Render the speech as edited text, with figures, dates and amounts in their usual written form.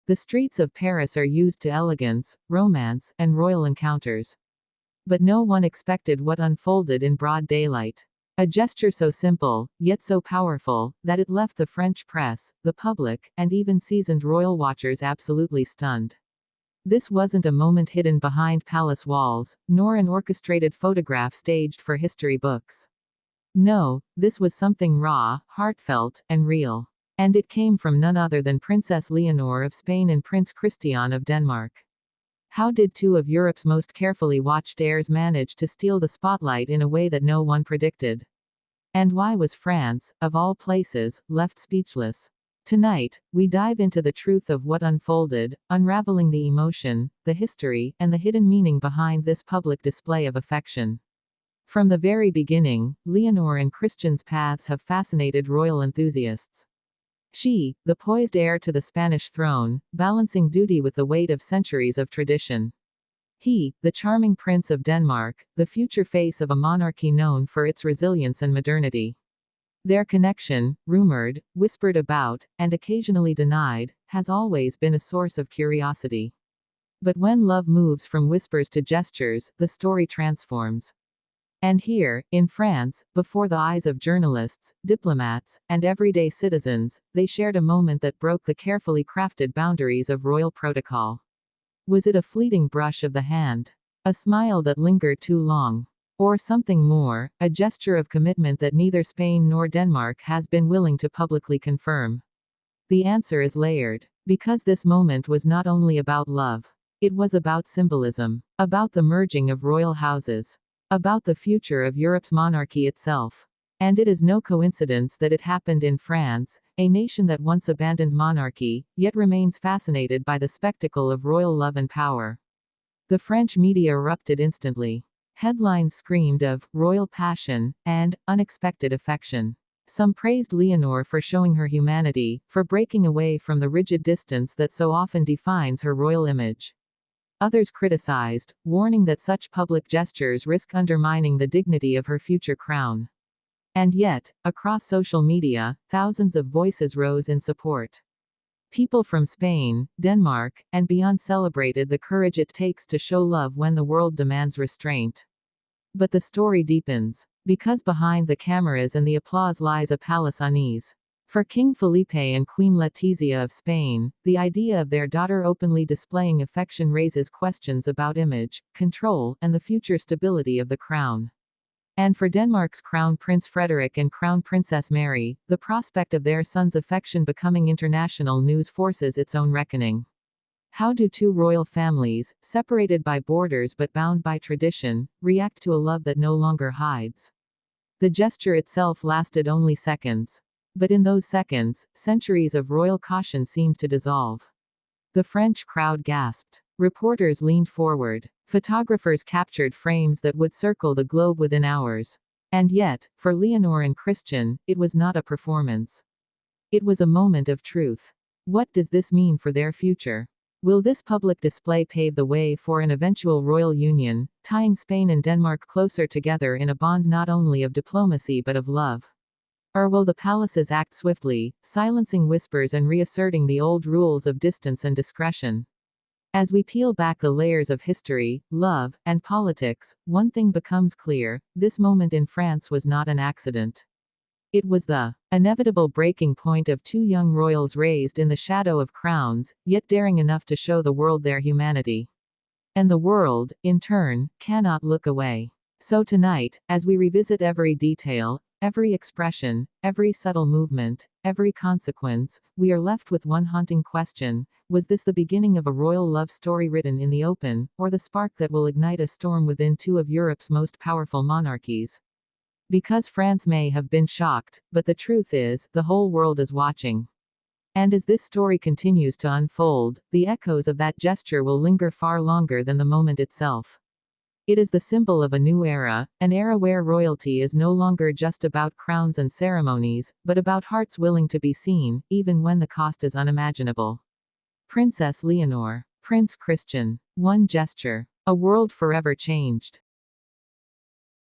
The streets of Paris are used to elegance, romance, and royal encounters. But no one expected what unfolded in broad daylight. A gesture so simple, yet so powerful, that it left the French press, the public, and even seasoned royal watchers absolutely stunned. This wasn't a moment hidden behind palace walls, nor an orchestrated photograph staged for history books. No, this was something raw, heartfelt, and real. And it came from none other than Princess Leonor of Spain and Prince Christian of Denmark. How did two of Europe's most carefully watched heirs manage to steal the spotlight in a way that no one predicted? And why was France, of all places, left speechless? Tonight, we dive into the truth of what unfolded, unraveling the emotion, the history, and the hidden meaning behind this public display of affection. From the very beginning, Leonor and Christian's paths have fascinated royal enthusiasts. She, the poised heir to the Spanish throne, balancing duty with the weight of centuries of tradition. He, the charming Prince of Denmark, the future face of a monarchy known for its resilience and modernity. Their connection, rumored, whispered about, and occasionally denied, has always been a source of curiosity. But when love moves from whispers to gestures, the story transforms. And here, in France, before the eyes of journalists, diplomats, and everyday citizens, they shared a moment that broke the carefully crafted boundaries of royal protocol. Was it a fleeting brush of the hand? A smile that lingered too long? Or something more, a gesture of commitment that neither Spain nor Denmark has been willing to publicly confirm? The answer is layered. Because this moment was not only about love. It was about symbolism. About the merging of royal houses. About the future of Europe's monarchy itself. And it is no coincidence that it happened in France, a nation that once abandoned monarchy, yet remains fascinated by the spectacle of royal love and power. The French media erupted instantly. Headlines screamed of royal passion and unexpected affection. Some praised Leonor for showing her humanity, for breaking away from the rigid distance that so often defines her royal image. Others criticized, warning that such public gestures risk undermining the dignity of her future crown. And yet, across social media, thousands of voices rose in support. People from Spain, Denmark, and beyond celebrated the courage it takes to show love when the world demands restraint. But the story deepens. Because behind the cameras and the applause lies a palace unease. For King Felipe and Queen Letizia of Spain, the idea of their daughter openly displaying affection raises questions about image, control, and the future stability of the crown. And for Denmark's Crown Prince Frederik and Crown Princess Mary, the prospect of their son's affection becoming international news forces its own reckoning. How do two royal families, separated by borders but bound by tradition, react to a love that no longer hides? The gesture itself lasted only seconds. But in those seconds, centuries of royal caution seemed to dissolve. The French crowd gasped. Reporters leaned forward. Photographers captured frames that would circle the globe within hours. And yet, for Leonor and Christian, it was not a performance. It was a moment of truth. What does this mean for their future? Will this public display pave the way for an eventual royal union, tying Spain and Denmark closer together in a bond not only of diplomacy but of love? Or will the palaces act swiftly, silencing whispers and reasserting the old rules of distance and discretion? As we peel back the layers of history, love, and politics, one thing becomes clear: this moment in France was not an accident. It was the inevitable breaking point of two young royals raised in the shadow of crowns, yet daring enough to show the world their humanity. And the world, in turn, cannot look away. So tonight, as we revisit every detail, every expression, every subtle movement, every consequence, we are left with one haunting question: was this the beginning of a royal love story written in the open, or the spark that will ignite a storm within two of Europe's most powerful monarchies? Because France may have been shocked, but the truth is, the whole world is watching. And as this story continues to unfold, the echoes of that gesture will linger far longer than the moment itself. It is the symbol of a new era, an era where royalty is no longer just about crowns and ceremonies, but about hearts willing to be seen, even when the cost is unimaginable. Princess Leonor. Prince Christian. One gesture. A world forever changed.